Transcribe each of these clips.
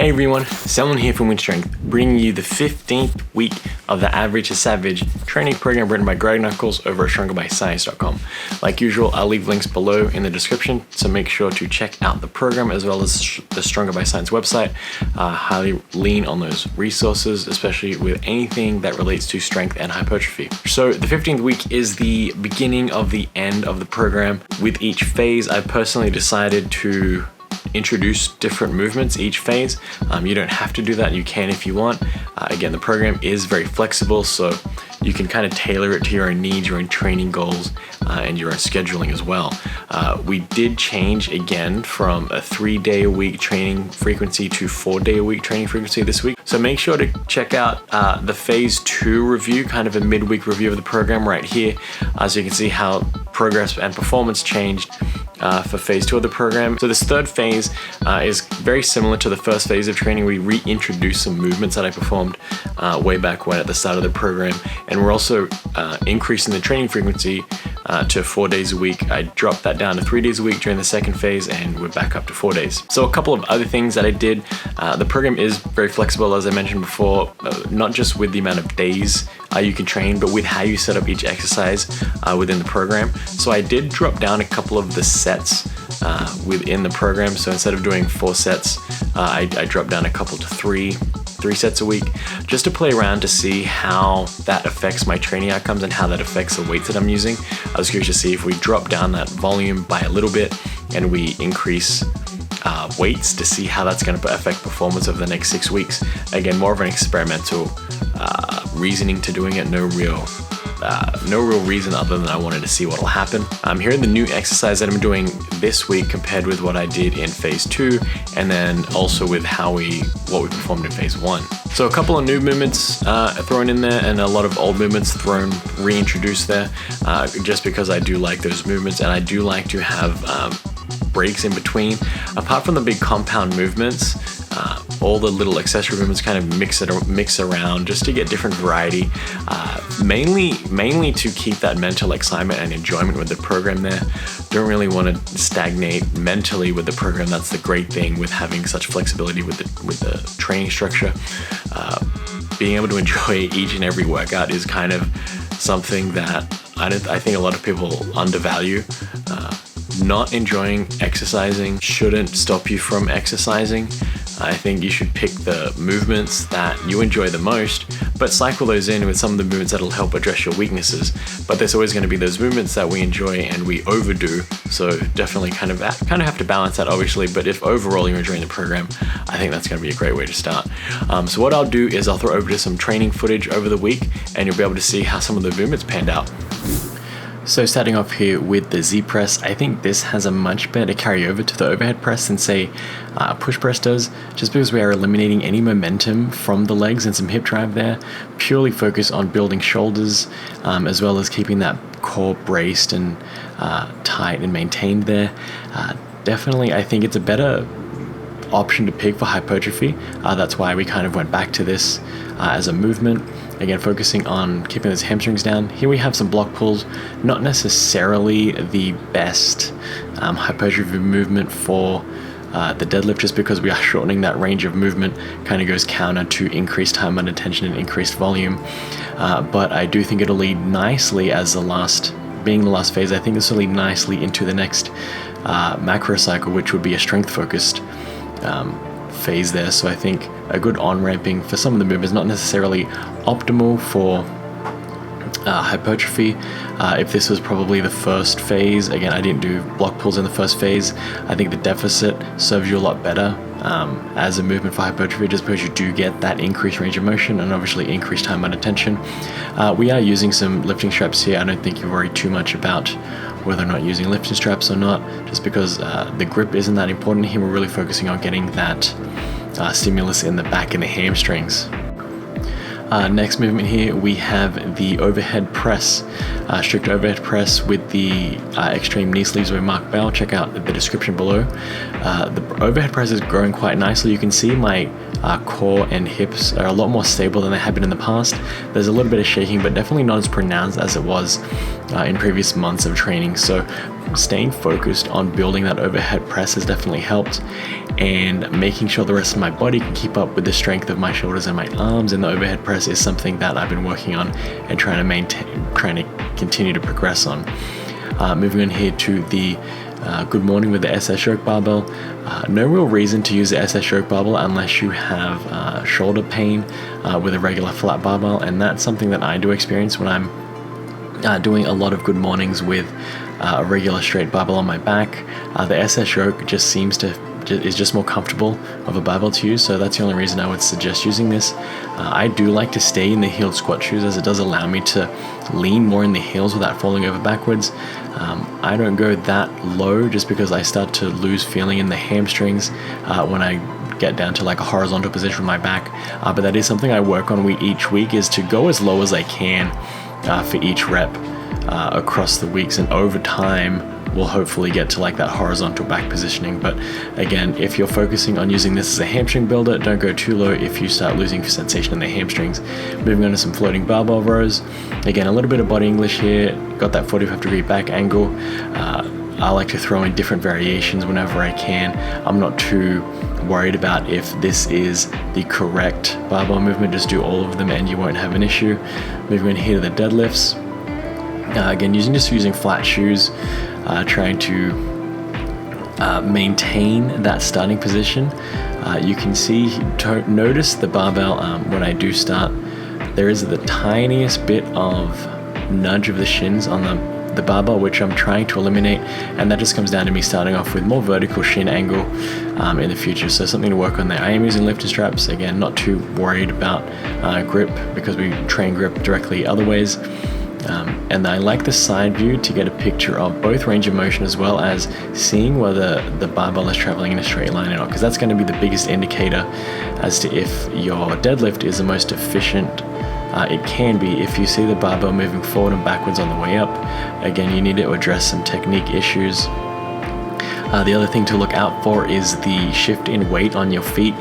Hey everyone, Selman here from Wynn Strength, bringing you the 15th week of the Average to Savage training program written by Greg Nuckols over at StrongerByScience.com. Like usual, I'll leave links below in the description, so make sure to check out the program as well as the Stronger by Science website. Highly lean on those resources, especially with anything that relates to strength and hypertrophy. So the 15th week is the beginning of the end of the program. With each phase, I personally decided to introduce different movements each phase. You don't have to do that, you can if you want. Again, the program is very flexible, so you can kind of tailor it to your own needs, your own training goals, and your own scheduling as well. We did change again from a 3-day-a-week training frequency to 4-day-a-week training frequency this week. So make sure to check out the phase 2 review, kind of a midweek review of the program right here, so you can see how progress and performance changed for phase 2 of the program. So this third phase is very similar to the first phase of training. We reintroduced some movements that I performed way back when at the start of the program, and we're also increasing the training frequency to 4 days a week. I dropped that down to 3 days a week during the second phase, and we're back up to 4 days. So a couple of other things that I did. The program is very flexible, as I mentioned before, not just with the amount of days you can train, but with how you set up each exercise within the program. So I did drop down a couple of the sets within the program. So instead of doing 4 sets, I dropped down a couple to 3 sets a week, just to play around to see how that affects my training outcomes and how that affects the weights that I'm using. I was curious to see if we drop down that volume by a little bit and we increase weights, to see how that's going to affect performance over the next 6 weeks. Again, more of an experimental reasoning to doing it. No real reason other than I wanted to see what will happen. Here are the new exercise that I'm doing this week compared with what I did in phase 2, and then also with what we performed in phase 1. So a couple of new movements thrown in there, and a lot of old movements reintroduced there, just because I do like those movements, and I do like to have breaks in between. Apart from the big compound movements, all the little accessory movements kind of mix around just to get different variety, mainly to keep that mental excitement and enjoyment with the program there. Don't really want to stagnate mentally with the program. That's the great thing with having such flexibility with the training structure. Being able to enjoy each and every workout is kind of something that I think a lot of people undervalue. Not enjoying exercising shouldn't stop you from exercising. I think you should pick the movements that you enjoy the most, but cycle those in with some of the movements that'll help address your weaknesses. But there's always going to be those movements that we enjoy and we overdo, so definitely kind of have to balance that, obviously. But if overall you're enjoying the program, I think that's going to be a great way to start. So what I'll do is I'll throw over to some training footage over the week, and you'll be able to see how some of the movements panned out. So starting off here with the Z press, I think this has a much better carryover to the overhead press than, say, push press does, just because we are eliminating any momentum from the legs and some hip drive there, purely focus on building shoulders, as well as keeping that core braced and tight and maintained there. Definitely, I think it's a better option to pick for hypertrophy. That's why we kind of went back to this as a movement. Again, focusing on keeping those hamstrings down. Here we have some block pulls, not necessarily the best hypertrophy movement for the deadlift, just because we are shortening that range of movement. Kind of goes counter to increased time under tension and increased volume. But I do think it'll lead nicely being the last phase. I think this will lead nicely into the next macro cycle, which would be a strength-focused phase there. So I think a good on-ramping for some of the movements, not necessarily optimal for hypertrophy. If this was probably the first phase, again, I didn't do block pulls in the first phase. I think the deficit serves you a lot better as a movement for hypertrophy, just because you do get that increased range of motion and obviously increased time under tension. We are using some lifting straps here. I don't think you worry too much about whether or not using lifting straps or not, just because the grip isn't that important here. We're really focusing on getting that stimulus in the back and the hamstrings. Next movement here, we have the overhead press, strict overhead press with the extreme knee sleeves by Barbell. Check out the description below. The overhead press is growing quite nicely. You can see my core and hips are a lot more stable than they have been in the past. There's a little bit of shaking, but definitely not as pronounced as it was in previous months of training. So staying focused on building that overhead press has definitely helped, and making sure the rest of my body can keep up with the strength of my shoulders and my arms in the overhead press is something that I've been working on and trying to continue to progress on. Moving on here to the good morning with the SS yoke barbell. No real reason to use the SS yoke barbell unless you have shoulder pain with a regular flat barbell, and that's something that I do experience when I'm doing a lot of good mornings with a regular straight barbell on my back. The SS yoke just is just more comfortable of a barbell to use, so that's the only reason I would suggest using this. I do like to stay in the heeled squat shoes, as it does allow me to lean more in the heels without falling over backwards. I don't go that low just because I start to lose feeling in the hamstrings when I get down to like a horizontal position with my back, but that is something I work on each week, is to go as low as I can for each rep across the weeks, and over time we'll hopefully get to like that horizontal back positioning. But again, if you're focusing on using this as a hamstring builder, don't go too low if you start losing sensation in the hamstrings. Moving on to some floating barbell rows. Again, a little bit of body English here. Got that 45-degree back angle. I like to throw in different variations whenever I can. I'm not too worried about if this is the correct barbell movement. Just do all of them and you won't have an issue. Moving on here to the deadlifts. Again, using flat shoes, trying to maintain that starting position. You can notice the barbell when I do start, there is the tiniest bit of nudge of the shins on the barbell, which I'm trying to eliminate, and that just comes down to me starting off with more vertical shin angle in the future, so something to work on there. I am using lifter straps, again, not too worried about grip because we train grip directly other ways. And I like the side view to get a picture of both range of motion as well as seeing whether the barbell is traveling in a straight line or not, because that's going to be the biggest indicator as to if your deadlift is the most efficient it can be. If you see the barbell moving forward and backwards on the way up, again, you need to address some technique issues. The other thing to look out for is the shift in weight on your feet.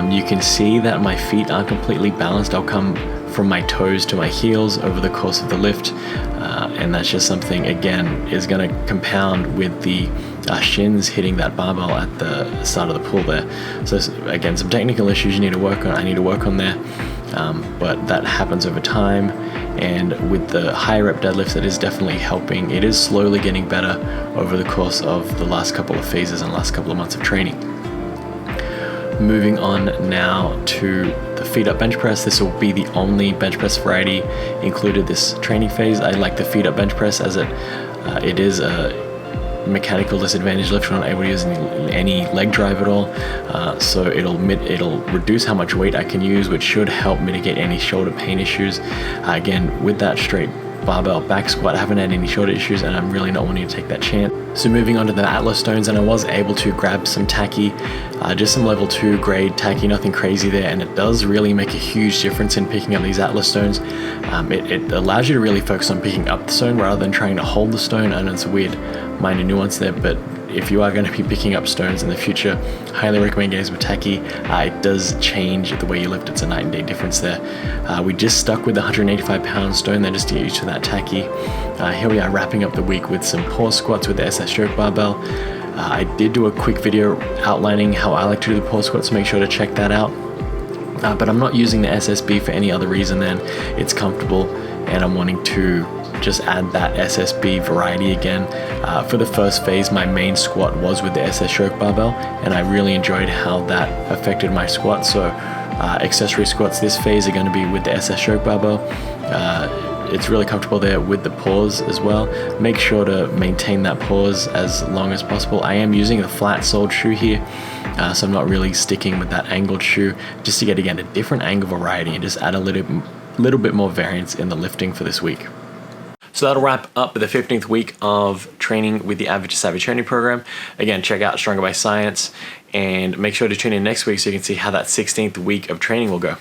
You can see that my feet aren't completely balanced. I'll come from my toes to my heels over the course of the lift, and that's just something, again, is going to compound with the shins hitting that barbell at the start of the pull there. So again, some technical issues you need to work on. I need to work on there, but that happens over time, and with the high rep deadlifts, that is definitely helping. It is slowly getting better over the course of the last couple of phases and last couple of months of training. Moving on now to the feet up bench press. This will be the only bench press variety included this training phase. I like the feet up bench press as it is a mechanical disadvantage lift. You're not able to use any leg drive at all, so it'll reduce how much weight I can use, which should help mitigate any shoulder pain issues. Again, with that straight barbell back squat, I haven't had any shoulder issues, and I'm really not wanting to take that chance. So moving on to the Atlas stones, and I was able to grab some tacky, just some level 2 grade tacky, nothing crazy there, and it does really make a huge difference in picking up these Atlas stones. It allows you to really focus on picking up the stone rather than trying to hold the stone. I know it's a weird minor nuance there, but if you are going to be picking up stones in the future, highly recommend getting with tacky. It does change the way you lift. It's a night and day difference there. We just stuck with the 185-pound stone there just to get used to that tacky. Here we are wrapping up the week with some pause squats with the SS yoke barbell. I did do a quick video outlining how I like to do the pause squats, so make sure to check that out. But I'm not using the SSB for any other reason than it's comfortable, and I'm wanting to just add that SSB variety again. For the first phase, my main squat was with the SS yoke barbell, and I really enjoyed how that affected my squat. So accessory squats this phase are going to be with the SS yoke barbell. It's really comfortable there with the pause as well. Make sure to maintain that pause as long as possible. I am using the flat soled shoe here, so I'm not really sticking with that angled shoe, just to get, again, a different angle variety and just add a little bit more variance in the lifting for this week. So that'll wrap up the 15th week of training with the Average to Savage training program. Again, check out Stronger by Science, and make sure to tune in next week so you can see how that 16th week of training will go.